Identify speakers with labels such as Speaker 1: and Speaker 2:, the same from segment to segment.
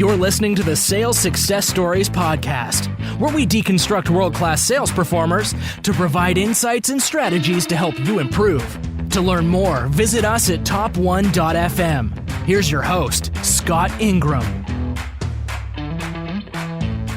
Speaker 1: You're listening to the Sales Success Stories podcast, where we deconstruct world-class sales performers to provide insights and strategies to help you improve. To learn more, visit us at top1.fm. Here's your host, Scott Ingram.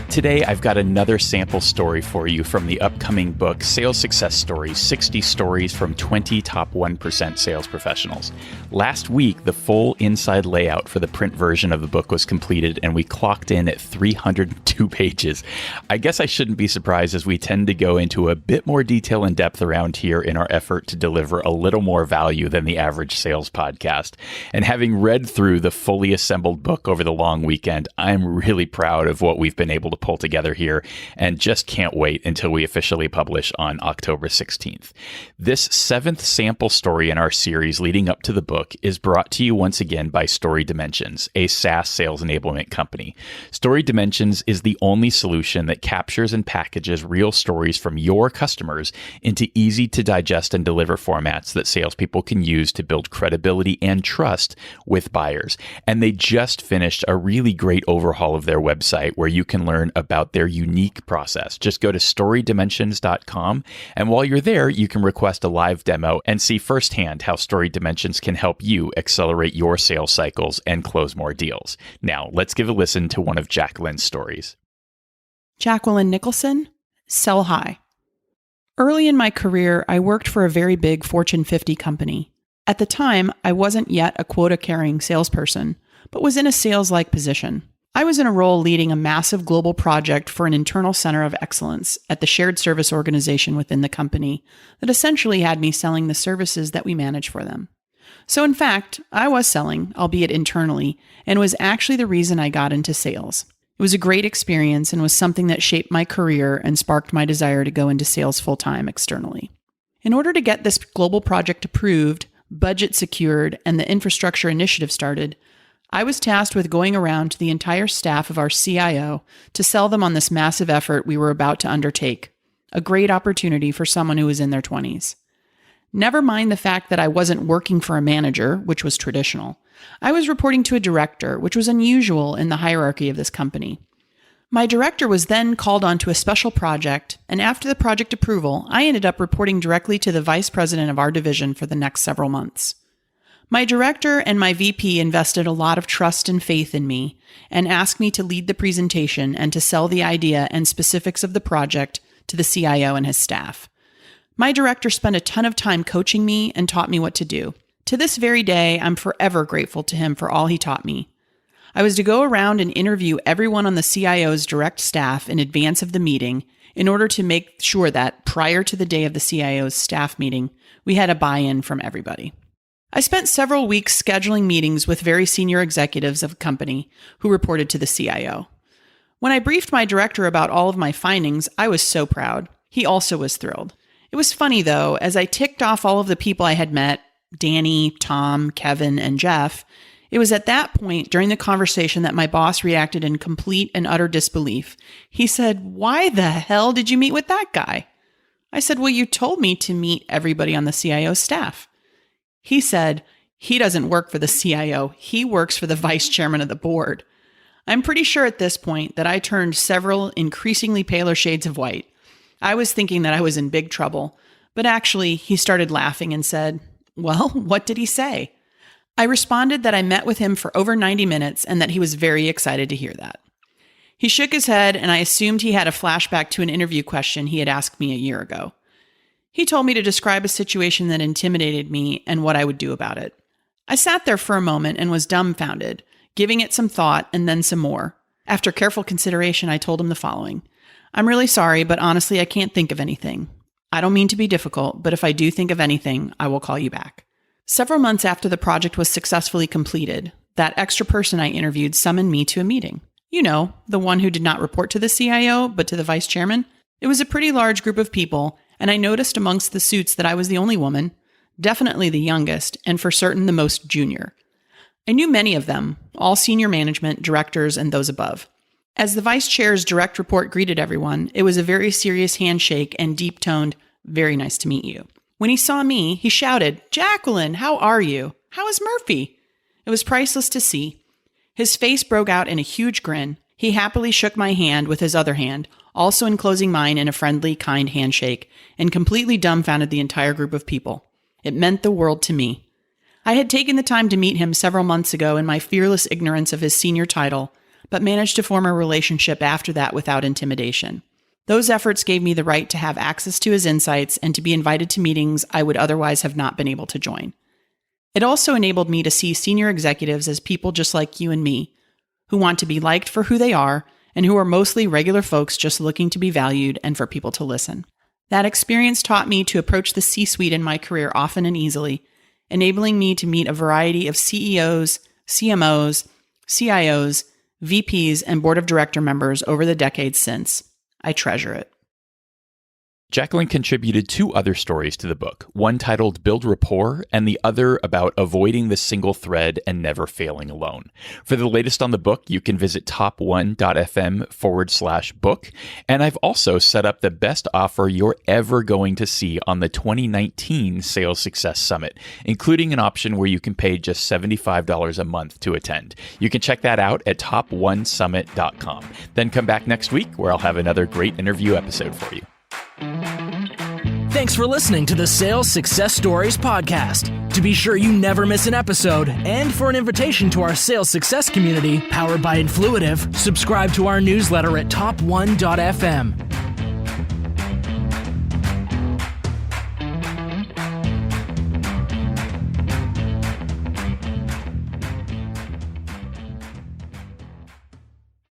Speaker 2: Today, I've got another sample story for you from the upcoming book, Sales Success Stories, 60 Stories from 20 Top 1% Sales Professionals. Last week, the full inside layout for the print version of the book was completed, and we clocked in at 302 pages. I guess I shouldn't be surprised, as we tend to go into a bit more detail and depth around here in our effort to deliver a little more value than the average sales podcast. And having read through the fully assembled book over the long weekend, I'm really proud of what we've been able to pull together here, and just can't wait until we officially publish on October 16th. This 7th sample story in our series leading up to the book is brought to you once again by Story Dimensions, a SaaS sales enablement company. Story Dimensions is the only solution that captures and packages real stories from your customers into easy to digest and deliver formats that salespeople can use to build credibility and trust with buyers. And they just finished a really great overhaul of their website where you can learn about their unique process. Just go to storydimensions.com, and while you're there, you can request a live demo and see firsthand how Story Dimensions can help you accelerate your sales cycles and close more deals. Now, let's give a listen to one of Jacquelyn's stories.
Speaker 3: Jacquelyn Nicholson, Sell High. Early in my career, I worked for a very big Fortune 50 company. At the time, I wasn't yet a quota-carrying salesperson, but was in a sales-like position. I was in a role leading a massive global project for an internal center of excellence at the shared service organization within the company that essentially had me selling the services that we manage for them. So in fact, I was selling, albeit internally, and was actually the reason I got into sales. It was a great experience and was something that shaped my career and sparked my desire to go into sales full-time externally. In order to get this global project approved, budget secured, and the infrastructure initiative started, I was tasked with going around to the entire staff of our CIO to sell them on this massive effort we were about to undertake, a great opportunity for someone who was in their 20s. Never mind the fact that I wasn't working for a manager, which was traditional. I was reporting to a director, which was unusual in the hierarchy of this company. My director was then called onto a special project, and after the project approval, I ended up reporting directly to the vice president of our division for the next several months. My director and my VP invested a lot of trust and faith in me and asked me to lead the presentation and to sell the idea and specifics of the project to the CIO and his staff. My director spent a ton of time coaching me and taught me what to do. To this very day, I'm forever grateful to him for all he taught me. I was to go around and interview everyone on the CIO's direct staff in advance of the meeting in order to make sure that prior to the day of the CIO's staff meeting, we had a buy-in from everybody. I spent several weeks scheduling meetings with very senior executives of the company who reported to the CIO. When I briefed my director about all of my findings, I was so proud. He also was thrilled. It was funny, though, as I ticked off all of the people I had met, Danny, Tom, Kevin, and Jeff, it was at that point during the conversation that my boss reacted in complete and utter disbelief. He said, "Why the hell did you meet with that guy?" I said, "Well, you told me to meet everybody on the CIO's staff." He said, "He doesn't work for the CIO. He works for the vice chairman of the board." I'm pretty sure at this point that I turned several increasingly paler shades of white. I was thinking that I was in big trouble, but actually he started laughing and said, "Well, what did he say?" I responded that I met with him for over 90 minutes and that he was very excited to hear that. He shook his head, and I assumed he had a flashback to an interview question he had asked me a year ago. He told me to describe a situation that intimidated me and what I would do about it. I sat there for a moment and was dumbfounded, giving it some thought and then some more. After careful consideration, I told him the following. "I'm really sorry, but honestly, I can't think of anything. I don't mean to be difficult, but if I do think of anything, I will call you back." Several months after the project was successfully completed, that extra person I interviewed summoned me to a meeting. You know, the one who did not report to the CIO, but to the vice chairman. It was a pretty large group of people, and I noticed amongst the suits that I was the only woman, definitely the youngest, and for certain the most junior. I knew many of them, all senior management, directors, and those above. As the vice chair's direct report greeted everyone, it was a very serious handshake and deep-toned, "Very nice to meet you." When he saw me, he shouted, "Jacquelyn, how are you? How is Murphy?" It was priceless to see. His face broke out in a huge grin. He happily shook my hand with his other hand, also enclosing mine in a friendly, kind handshake, and completely dumbfounded the entire group of people. It meant the world to me. I had taken the time to meet him several months ago in my fearless ignorance of his senior title, but managed to form a relationship after that without intimidation. Those efforts gave me the right to have access to his insights and to be invited to meetings I would otherwise have not been able to join. It also enabled me to see senior executives as people just like you and me, who want to be liked for who they are and who are mostly regular folks just looking to be valued and for people to listen. That experience taught me to approach the C-suite in my career often and easily, enabling me to meet a variety of CEOs, CMOs, CIOs, VPs, and board of director members over the decades since. I treasure it.
Speaker 2: Jacquelyn contributed 2 other stories to the book, one titled Build Rapport and the other about avoiding the single thread and never failing alone. For the latest on the book, you can visit top1.fm/book. And I've also set up the best offer you're ever going to see on the 2019 Sales Success Summit, including an option where you can pay just $75 a month to attend. You can check that out at top1summit.com. Then come back next week where I'll have another great interview episode for you.
Speaker 1: Thanks for listening to the Sales Success Stories podcast. To be sure you never miss an episode, and for an invitation to our sales success community powered by Influitive, subscribe to our newsletter at top1.fm.